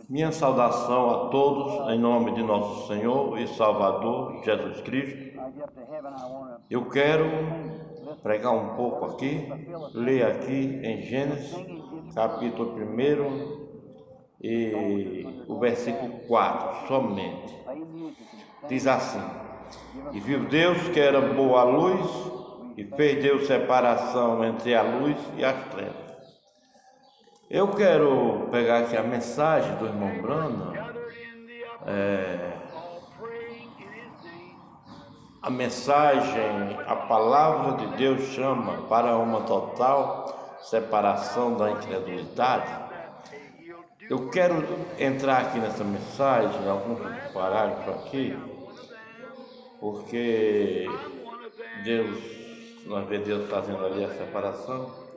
Minha saudação a todos, em nome de nosso Senhor e Salvador Jesus Cristo. Eu quero pregar um pouco aqui, ler aqui em Gênesis, capítulo 1 e o versículo 4, somente. Diz assim: E viu Deus que era boa a luz, e fez Deus separação entre a luz e as trevas. Eu quero pegar aqui a mensagem do irmão Branham, a mensagem, a palavra de Deus chama para uma total separação da incredulidade. Eu quero entrar aqui nessa mensagem, alguns parágrafos aqui, porque nós vemos Deus fazendo ali a separação.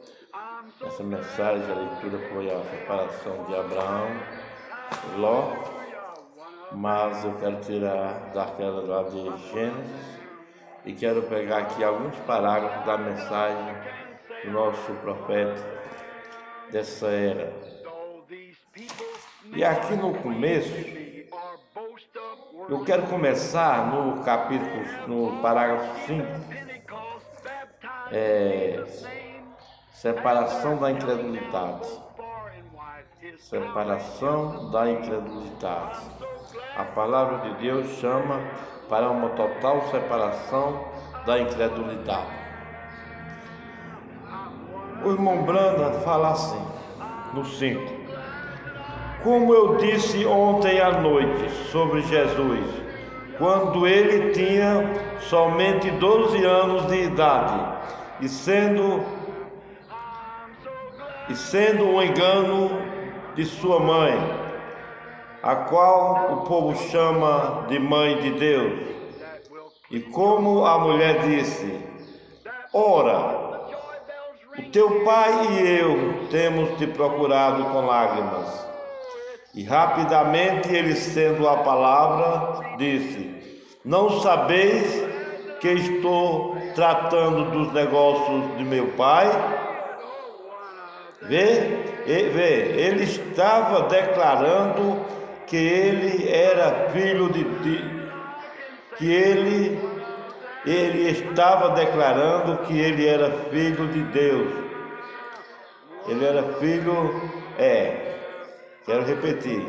Essa mensagem, a leitura foi a separação de Abraão, Ló, mas eu quero tirar daquela lá de Gênesis e quero pegar aqui alguns parágrafos da mensagem do nosso profeta dessa era. E aqui no começo, eu quero começar no parágrafo 5, separação da incredulidade. Separação da incredulidade. A palavra de Deus chama para uma total separação da incredulidade. O irmão Branham fala assim, no 5. Como eu disse ontem à noite sobre Jesus, quando ele tinha somente 12 anos de idade, e sendo um engano de sua mãe, a qual o povo chama de mãe de Deus. E como a mulher disse: Ora, o teu pai e eu temos te procurado com lágrimas. E rapidamente ele, sendo a palavra, disse: Não sabeis que estou tratando dos negócios de meu pai? Ele estava declarando que ele era filho ele estava declarando que ele era filho de Deus. Ele era filho, quero repetir,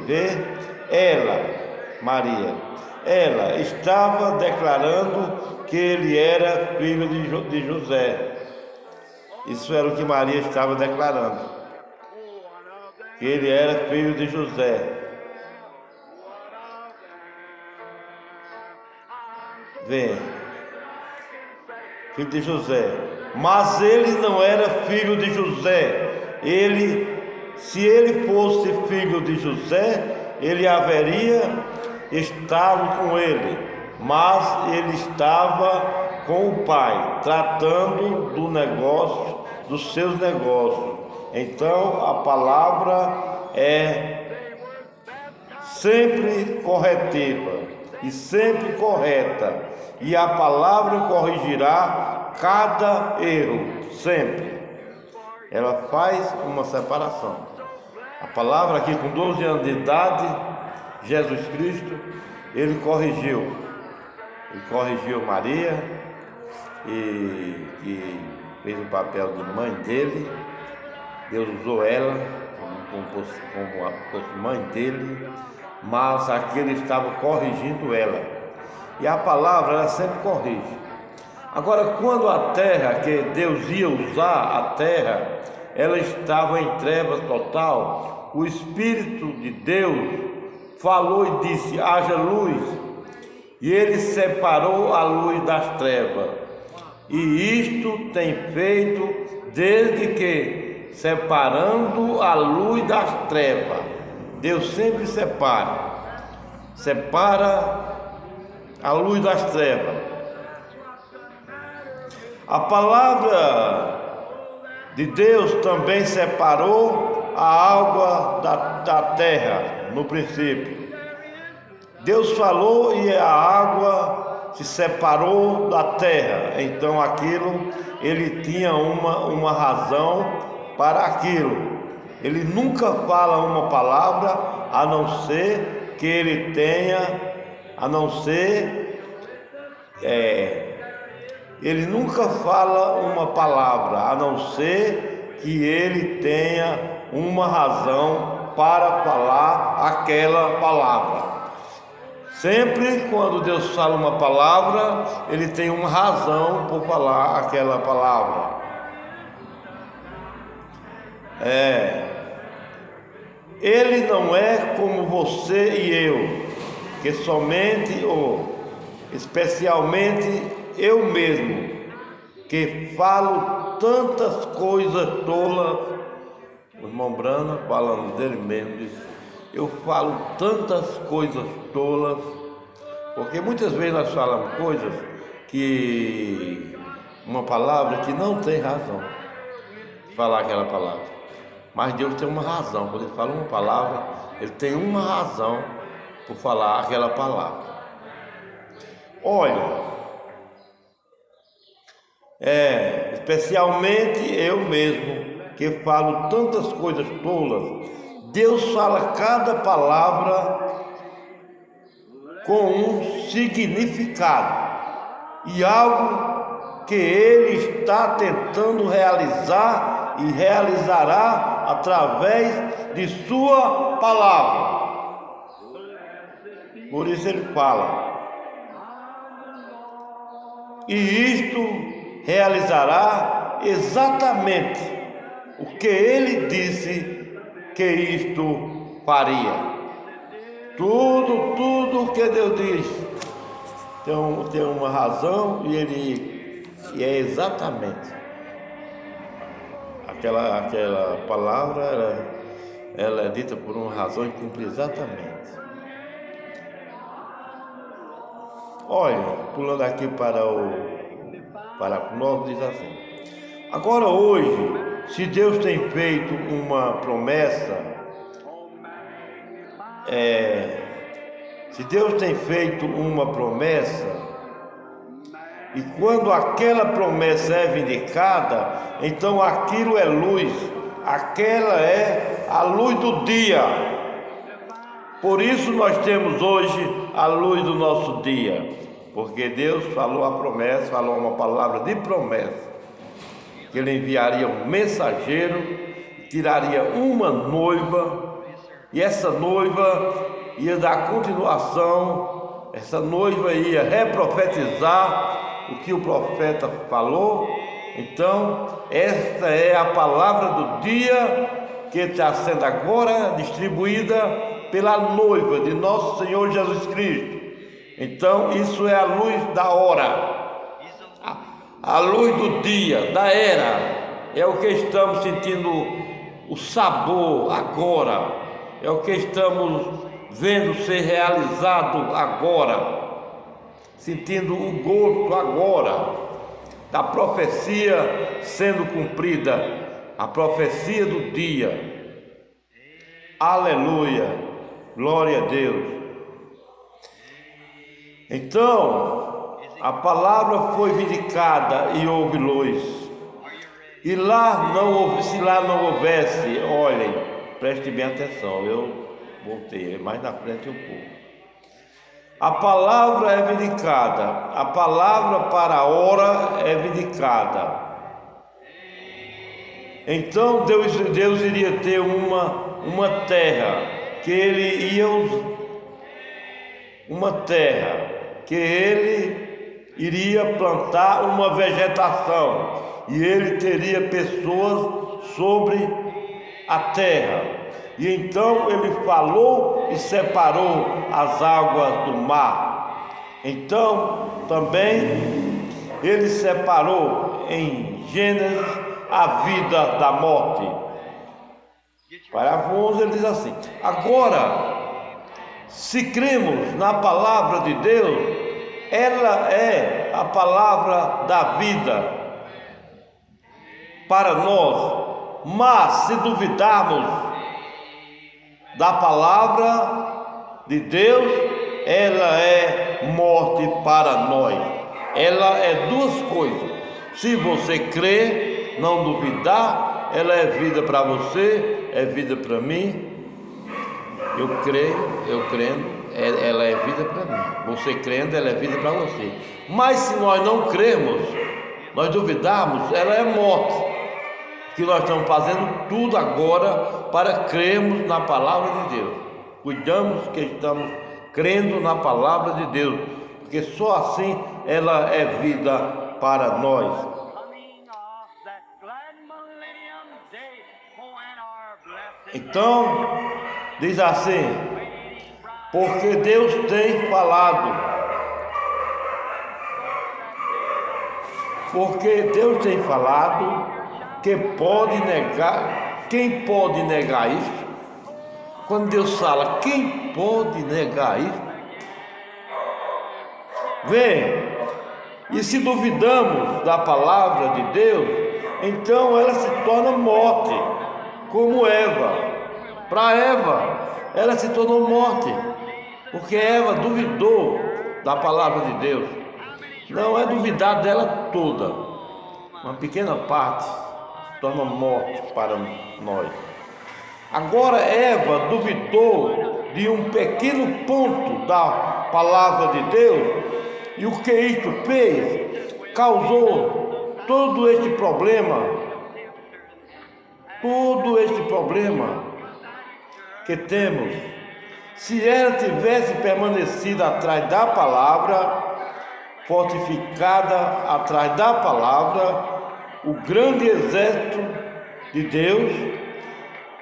ela, Maria, ela estava declarando que ele era filho de José. Isso era o que Maria estava declarando, que ele era filho de José. Filho de José. Mas ele não era filho de José. Se ele fosse filho de José, ele haveria estado com ele. Mas ele estava com o pai, tratando dos seus negócios. Então a palavra é sempre corretiva e sempre correta, e a palavra corrigirá cada erro, sempre. Ela faz uma separação. A palavra aqui, com 12 anos de idade, Jesus Cristo, ele corrigiu Maria, e fez o papel de mãe dele. Deus usou ela como mãe dele, mas aqui ele estava corrigindo ela. E a palavra, ela sempre corrige. Agora, quando a terra, que Deus ia usar a terra, ela estava em trevas total, o Espírito de Deus falou e disse: haja luz. E ele separou a luz das trevas. E isto tem feito desde que, separando a luz das trevas, Deus sempre separa a luz das trevas. A palavra de Deus também separou a água da terra no princípio. Deus falou e a água se separou da terra. Então aquilo, ele tinha uma razão para aquilo. Ele nunca fala uma palavra a não ser que ele tenha, ele nunca fala uma palavra a não ser que ele tenha uma razão para falar aquela palavra. Sempre quando Deus fala uma palavra, ele tem uma razão por falar aquela palavra. Ele não é como você e eu, que somente ou especialmente eu mesmo, que falo tantas coisas tolas. O irmão Brana, falando dele mesmo, diz: eu falo tantas coisas tolas, porque muitas vezes nós falamos coisas que, uma palavra que não tem razão de falar aquela palavra. Mas Deus tem uma razão. Quando Ele fala uma palavra, Ele tem uma razão por falar aquela palavra. Olha, especialmente eu mesmo, que falo tantas coisas tolas, Deus fala cada palavra com um significado e algo que Ele está tentando realizar e realizará através de sua palavra. Por isso Ele fala: e isto realizará exatamente o que Ele disse que isto faria. Tudo que Deus diz tem uma razão e é exatamente aquela palavra. Ela é dita por uma razão e cumpre exatamente. Olha, pulando aqui para o 9, diz assim: agora hoje, se Deus tem feito uma promessa, e quando aquela promessa é vindicada, então aquilo é luz, aquela é a luz do dia. Por isso nós temos hoje a luz do nosso dia, porque Deus falou a promessa, falou uma palavra de promessa, que Ele enviaria um mensageiro, tiraria uma noiva, e essa noiva ia dar continuação, essa noiva ia reprofetizar o que o profeta falou. Então, esta é a palavra do dia que está sendo agora distribuída pela noiva de nosso Senhor Jesus Cristo. Então, isso é a luz da hora, a luz do dia, da era. É o que estamos sentindo o sabor agora, é o que estamos vendo ser realizado agora, sentindo o gosto agora da profecia sendo cumprida, a profecia do dia. Aleluia, glória a Deus. Então, a palavra foi vindicada e houve luz. E se lá não houvesse, olhem, preste bem atenção, eu voltei mais na frente um pouco. A palavra é vindicada, a palavra para a hora é vindicada. Então Deus iria ter uma terra que Ele ia usar, uma terra que Ele iria plantar uma vegetação, e Ele teria pessoas sobre a terra. E então Ele falou e separou as águas do mar. Então também Ele separou em Gênesis a vida da morte. Parágrafo 11, ele diz assim: agora, se cremos na palavra de Deus, ela é a palavra da vida para nós. Mas se duvidarmos da palavra de Deus, ela é morte para nós. Ela é duas coisas. Se você crer, não duvidar, ela é vida para você, é vida para mim, eu crendo, ela é vida para mim. Você crendo, ela é vida para você. Mas se nós não cremos, nós duvidarmos, ela é morte. Que nós estamos fazendo tudo agora para crermos na palavra de Deus. Cuidamos que estamos crendo na palavra de Deus, porque só assim ela é vida para nós. Então, diz assim, porque Deus tem falado, que pode negar, quem pode negar isso? Quando Deus fala, quem pode negar isso? Vem, e se duvidamos da palavra de Deus, então ela se torna morte, como Eva. Para Eva, ela se tornou morte, porque Eva duvidou da palavra de Deus. Não é duvidar dela toda, uma pequena parte torna morte para nós. Agora Eva duvidou de um pequeno ponto da palavra de Deus, e o que isto fez? Causou todo este problema que temos. Se ela tivesse permanecido atrás da palavra, fortificada atrás da palavra, o grande exército de Deus,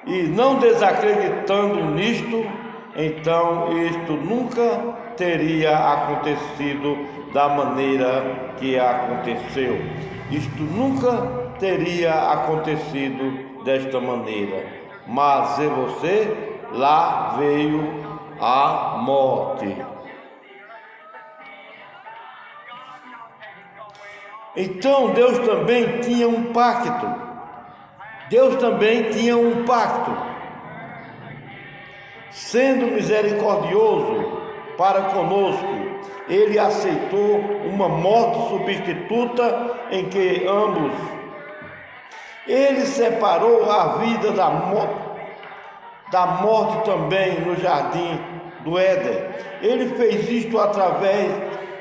e não desacreditando nisto, então isto nunca teria acontecido da maneira que aconteceu. Isto nunca teria acontecido desta maneira. Mas e você, lá veio a morte. Então Deus também tinha um pacto. Sendo misericordioso para conosco, Ele aceitou uma morte substituta em que ambos. Ele separou a vida da morte também no jardim do Éden. Ele fez isto através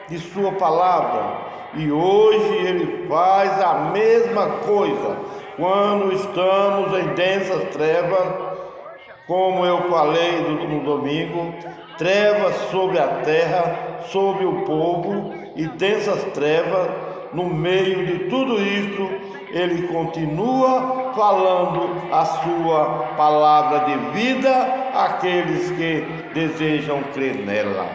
de sua palavra. E hoje Ele faz a mesma coisa quando estamos em densas trevas, como eu falei no domingo, trevas sobre a terra, sobre o povo e densas trevas. No meio de tudo isto, Ele continua falando a sua palavra de vida àqueles que desejam crer nela.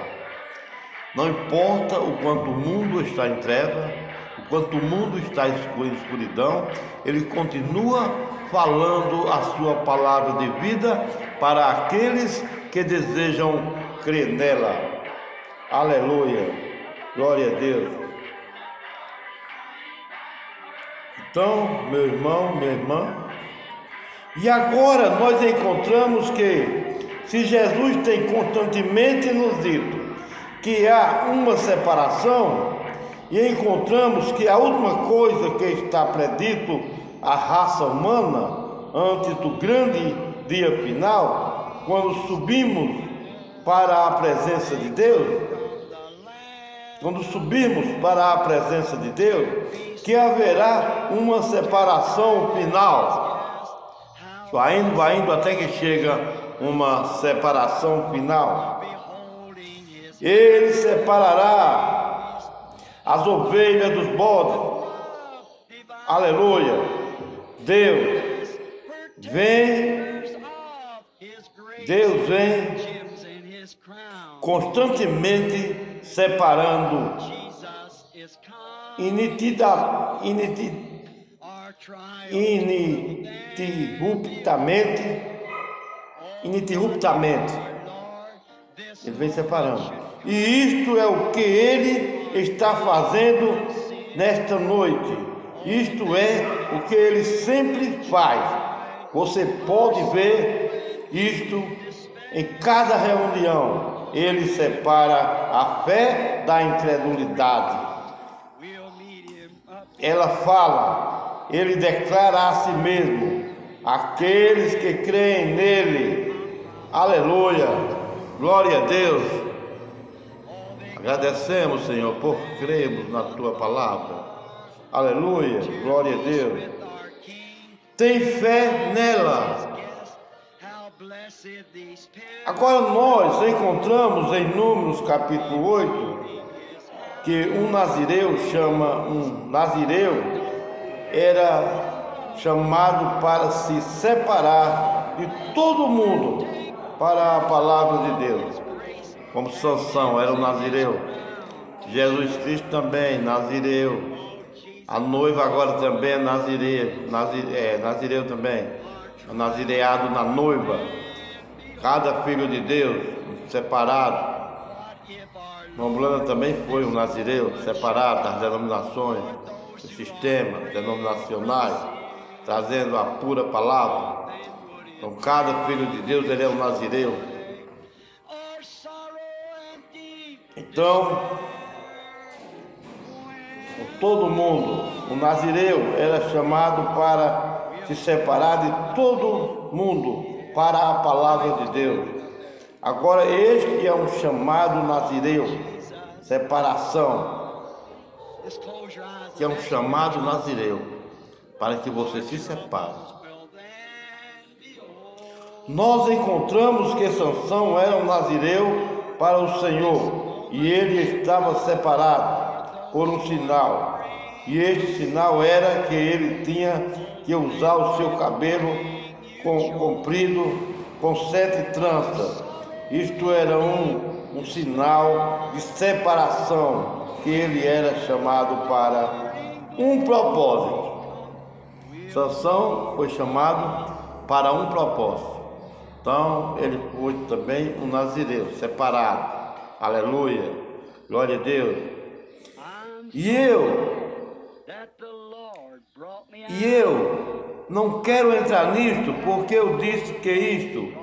Não importa o quanto o mundo está em treva, o quanto o mundo está em escuridão, Ele continua falando a sua palavra de vida para aqueles que desejam crer nela. Aleluia, glória a Deus. Então, meu irmão, minha irmã, e agora nós encontramos que, se Jesus tem constantemente nos dito que há uma separação, e encontramos que a última coisa que está predito à raça humana antes do grande dia final, quando subimos para a presença de Deus, que haverá uma separação final. Vai indo até que chega uma separação final. Ele separará as ovelhas dos bodes. Aleluia. Deus vem constantemente separando ininterruptamente. Ele vem separando. E isto é o que Ele está fazendo nesta noite. Isto é o que Ele sempre faz. Você pode ver isto em cada reunião. Ele separa a fé da incredulidade. Ela fala, Ele declara a si mesmo: aqueles que creem nele. Aleluia, glória a Deus. Agradecemos, Senhor, por crermos na tua palavra. Aleluia, glória a Deus. Tem fé nela. Agora nós encontramos em Números capítulo 8 que um nazireu era chamado para se separar de todo mundo para a palavra de Deus, como Sansão era um nazireu, Jesus Cristo também nazireu, a noiva agora também é nazireu também, é nazireado na noiva, cada filho de Deus separado. Mamblana também foi um nazireu separado das denominações, do sistema denominacionais, trazendo a pura palavra. Então cada filho de Deus ele é um nazireu. Então todo mundo, o nazireu era chamado para se separar de todo mundo para a palavra de Deus. Agora este é um chamado nazireu, separação, que é um chamado nazireu, para que você se separe. Nós encontramos que Sansão era um nazireu para o Senhor, e ele estava separado por um sinal, e este sinal era que ele tinha que usar o seu cabelo comprido com 7 tranças. Isto era um sinal de separação, que ele era chamado para um propósito. Sansão foi chamado para um propósito. Então ele foi também um nazireu, separado. Aleluia, glória a Deus. E eu não quero entrar nisto, porque eu disse que isto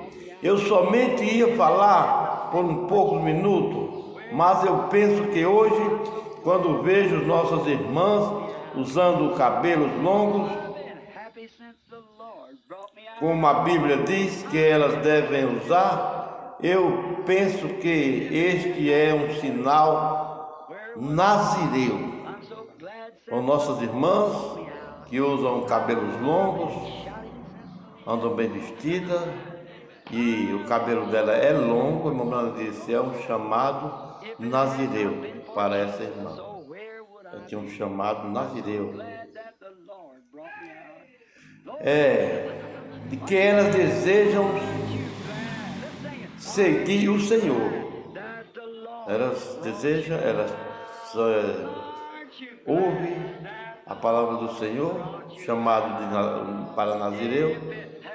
eu somente ia falar por poucos minutos, mas eu penso que hoje, quando vejo nossas irmãs usando cabelos longos, como a Bíblia diz que elas devem usar, eu penso que este é um sinal nazireu. Com nossas irmãs que usam cabelos longos, andam bem vestidas, e o cabelo dela é longo, a irmã disse, é um chamado nazireu para essa irmã. Ela tinha um chamado nazireu. De que elas desejam seguir o Senhor. Elas desejam, elas ouvem a palavra do Senhor, chamado para nazireu,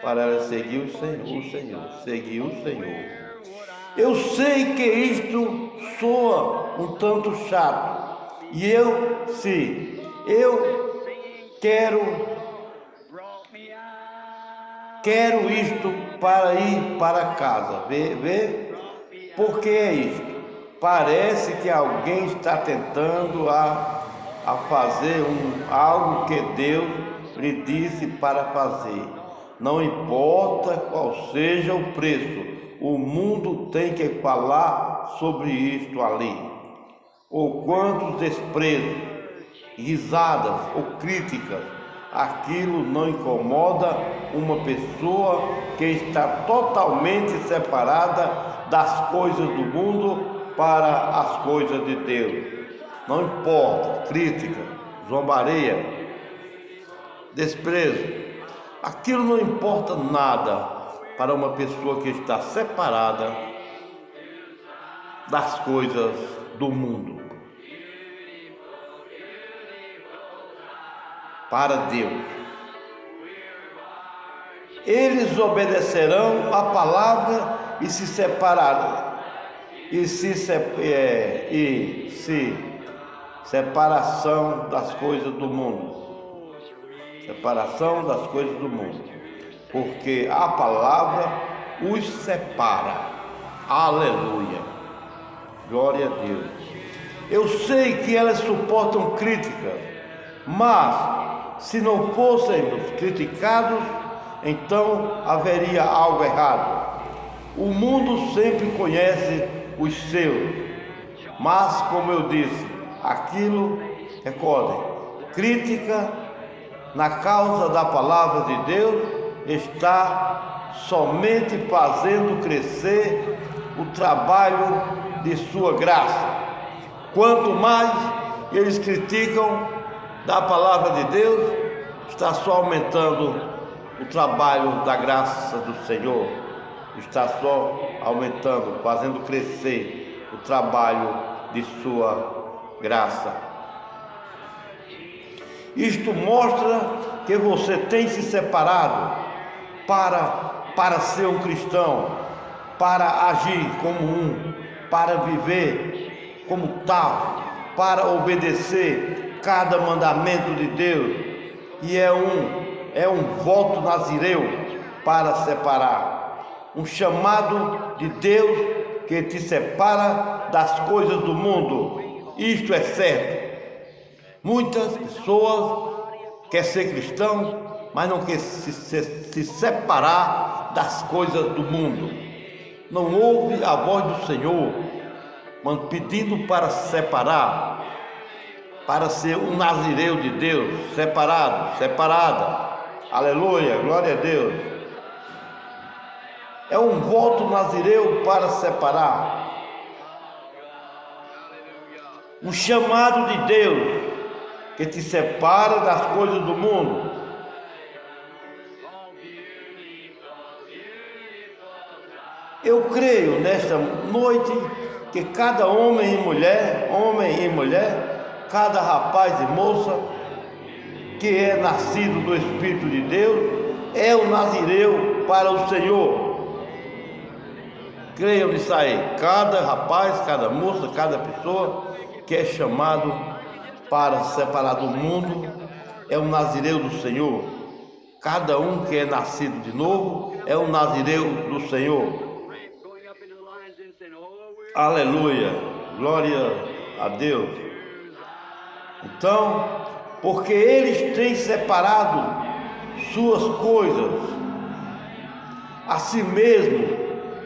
para ela seguir o Senhor, seguir o Senhor. Eu sei que isto soa um tanto chato, e eu quero isto para ir para casa. Vê? Por que é isto? Parece que alguém está tentando a fazer algo que Deus lhe disse para fazer. Não importa qual seja o preço, o mundo tem que falar sobre isto ali. Ou quantos desprezos, risadas ou críticas, aquilo não incomoda uma pessoa que está totalmente separada das coisas do mundo para as coisas de Deus. Não importa, crítica, zombaria, desprezo. Aquilo não importa nada para uma pessoa que está separada das coisas do mundo. Para Deus. Eles obedecerão a palavra e se separarão. Separação das coisas do mundo. Separação das coisas do mundo, porque a palavra os separa. Aleluia, glória a Deus. Eu sei que elas suportam críticas, mas se não fôssemos criticados, então haveria algo errado. O mundo sempre conhece os seus, mas, como eu disse, aquilo, recordem, crítica na causa da palavra de Deus está somente fazendo crescer o trabalho de sua graça. Quanto mais eles criticam da palavra de Deus, está só aumentando o trabalho da graça do Senhor, está só aumentando, fazendo crescer o trabalho de sua graça. Isto mostra que você tem se separado para ser um cristão, para agir como um, para viver como tal, para obedecer cada mandamento de Deus. E é um voto nazireu para separar, um chamado de Deus que te separa das coisas do mundo. Isto é certo. Muitas pessoas querem ser cristão, mas não querem se separar das coisas do mundo. Não ouve a voz do Senhor pedindo para se separar, para ser um nazireu de Deus, separado, separada. Aleluia, glória a Deus. É um voto nazireu para separar. Um chamado de Deus que te separa das coisas do mundo. Eu creio nesta noite que cada homem e mulher, cada rapaz e moça que é nascido do Espírito de Deus é o nazireu para o Senhor. Creiam nisso aí. Cada rapaz, cada moça, cada pessoa que é chamado para se separar do mundo é um nazireu do Senhor. Cada um que é nascido de novo é um nazireu do Senhor. Aleluia, glória a Deus. Então, porque eles têm separado suas coisas, a si mesmo,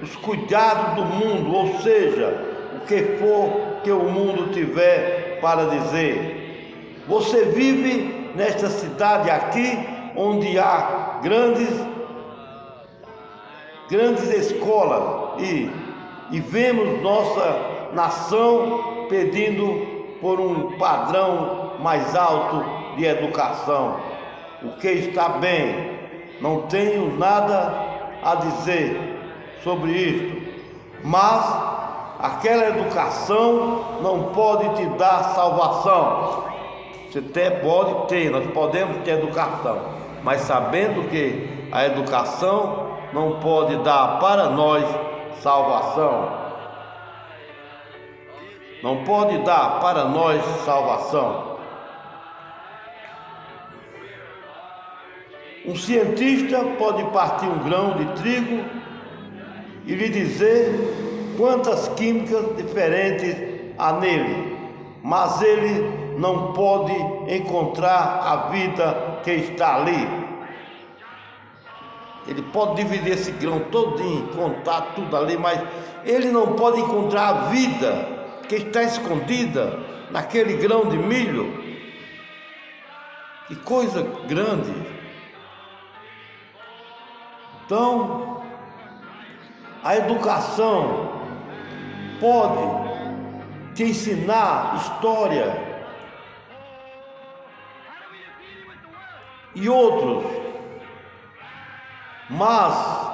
os cuidados do mundo, ou seja, o que for que o mundo tiver para dizer. Você vive nesta cidade aqui, onde há grandes escolas e vemos nossa nação pedindo por um padrão mais alto de educação, o que está bem. Não tenho nada a dizer sobre isto, mas aquela educação não pode te dar salvação. Você até pode ter, nós podemos ter educação, mas sabendo que a educação não pode dar para nós salvação. Não pode dar para nós salvação. Um cientista pode partir um grão de trigo e lhe dizer quantas químicas diferentes há nele, mas ele não pode encontrar a vida que está ali. Ele pode dividir esse grão todinho, contar tudo ali, mas ele não pode encontrar a vida que está escondida naquele grão de milho. Que coisa grande! Então, a educação pode te ensinar história e outros, mas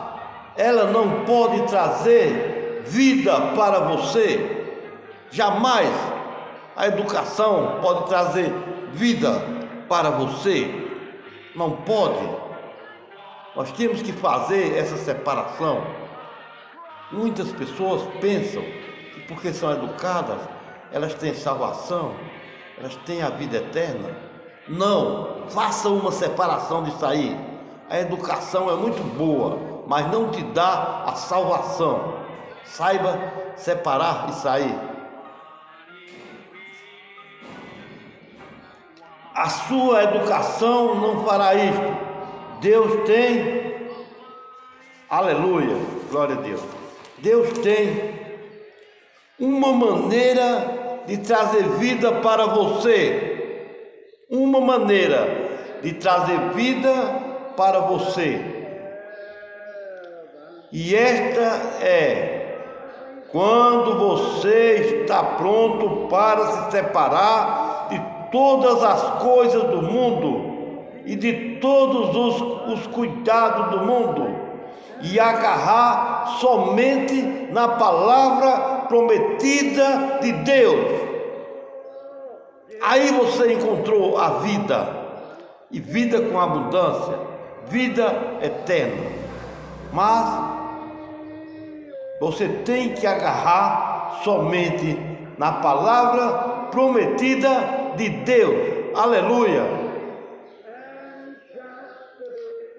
ela não pode trazer vida para você. Jamais a educação pode trazer vida para você. Não pode. Nós temos que fazer essa separação. Muitas pessoas pensam que porque são educadas, elas têm salvação, elas têm a vida eterna. Não, faça uma separação disso aí. A educação é muito boa, mas não te dá a salvação. Saiba separar isso aí. A sua educação não fará isto. Deus tem Aleluia, glória a Deus. Deus tem uma maneira de trazer vida para você. Uma maneira de trazer vida para você. E esta é quando você está pronto para se separar de todas as coisas do mundo e de todos os cuidados do mundo e agarrar somente na palavra prometida de Deus. Aí você encontrou a vida, e vida com abundância, vida eterna. Mas você tem que agarrar somente na palavra prometida de Deus. Aleluia.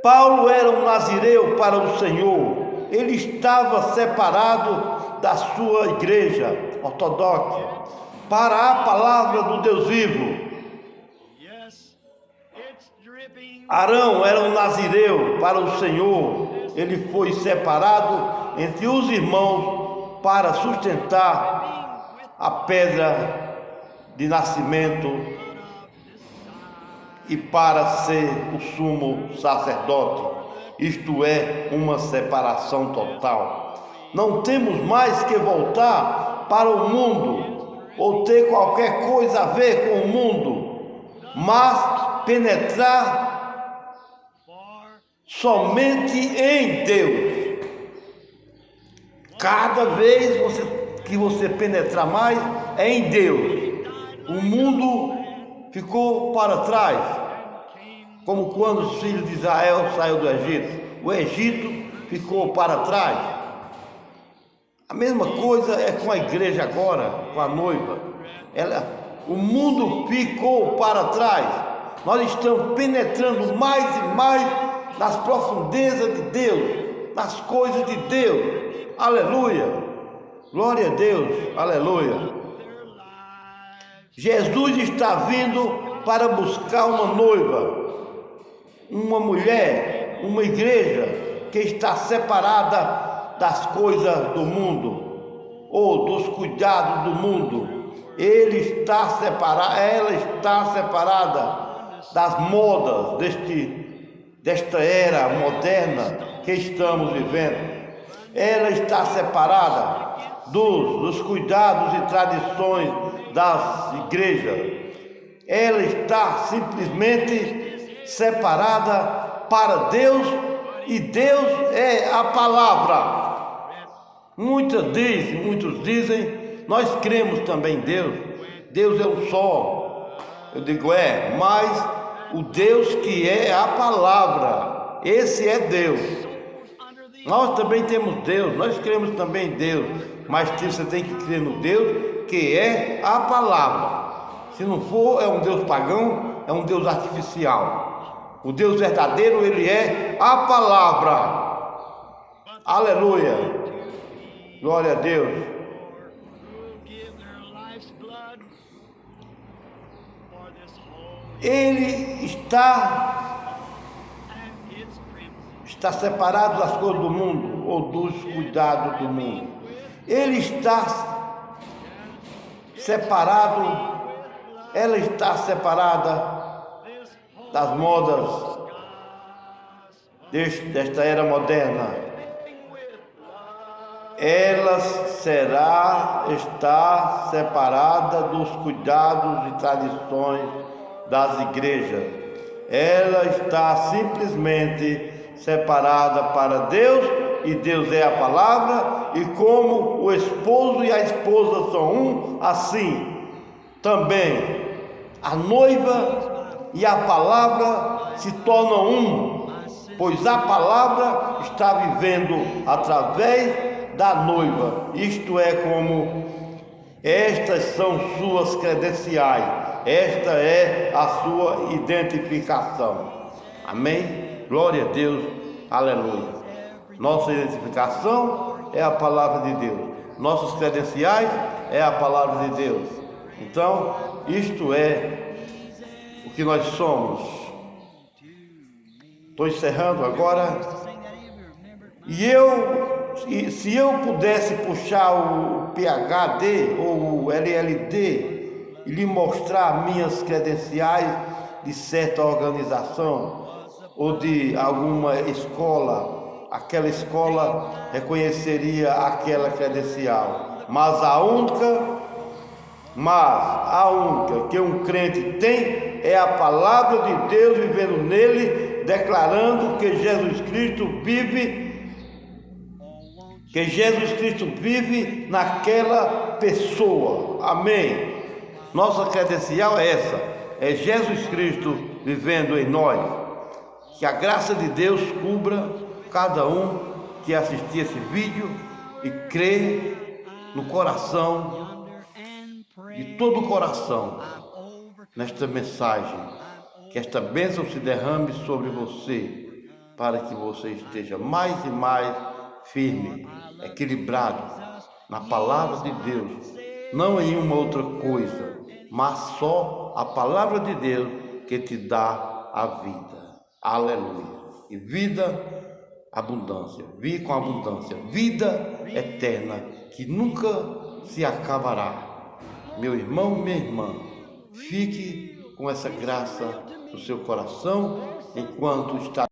Paulo era um nazireu para o Senhor. Ele estava separado da sua igreja ortodoxa para a palavra do Deus vivo. Arão era um nazireu para o Senhor. Ele foi separado entre os irmãos para sustentar a pedra de nascimento e para ser o sumo sacerdote, isto é, uma separação total. Não temos mais que voltar para o mundo ou ter qualquer coisa a ver com o mundo, mas penetrar somente em Deus. Cada vez que você penetrar mais é em Deus. O mundo ficou para trás, como quando os filhos de Israel saíram do Egito. O Egito ficou para trás. A mesma coisa é com a igreja agora, com a noiva. O mundo ficou para trás. Nós estamos penetrando mais e mais nas profundezas de Deus, nas coisas de Deus. Aleluia, glória a Deus, aleluia. Jesus está vindo para buscar uma noiva, uma mulher, uma igreja que está separada das coisas do mundo ou dos cuidados do mundo. Ela está separada das modas desta era moderna que estamos vivendo. Ela está separada dos cuidados e tradições das igrejas. Ela está simplesmente separada para Deus, e Deus é a palavra. Muitos dizem, nós cremos também em Deus. Deus é um só. Eu digo, mas o Deus que é a palavra, esse é Deus. Nós também temos Deus, nós cremos também em Deus, mas você tem que crer no Deus que é a palavra. Se não for, é um Deus pagão, é um Deus artificial. O Deus verdadeiro, ele é a palavra. Aleluia, glória a Deus. Ele está separado das coisas do mundo ou dos cuidados do mundo. Ele está separado, ela está separada das modas desta era moderna. Ela está separada dos cuidados e tradições das igrejas. Ela está simplesmente separada para Deus, e Deus é a palavra, e como o esposo e a esposa são um, assim também a noiva e a palavra se tornam um, pois a palavra está vivendo através da noiva. Isto é, como estas são suas credenciais, esta é a sua identificação. Amém? Glória a Deus, aleluia. Nossa identificação é a palavra de Deus, nossos credenciais é a palavra de Deus. Então, isto é o que nós somos. Estou encerrando agora Se eu pudesse puxar o PhD ou o LLD e lhe mostrar minhas credenciais de certa organização ou de alguma escola, aquela escola reconheceria aquela credencial. Mas a única que um crente tem é a palavra de Deus, vivendo nele, declarando que Jesus Cristo vive naquela pessoa. Amém. Nossa credencial é essa, é Jesus Cristo vivendo em nós. Que a graça de Deus cubra cada um que assistir esse vídeo e crê no coração, de todo o coração, nesta mensagem. Que esta bênção se derrame sobre você, para que você esteja mais e mais firme, equilibrado na palavra de Deus, não em uma outra coisa, mas só a palavra de Deus que te dá a vida. Aleluia. E vida, abundância, vida com abundância, vida eterna que nunca se acabará. Meu irmão, minha irmã, fique com essa graça no seu coração enquanto está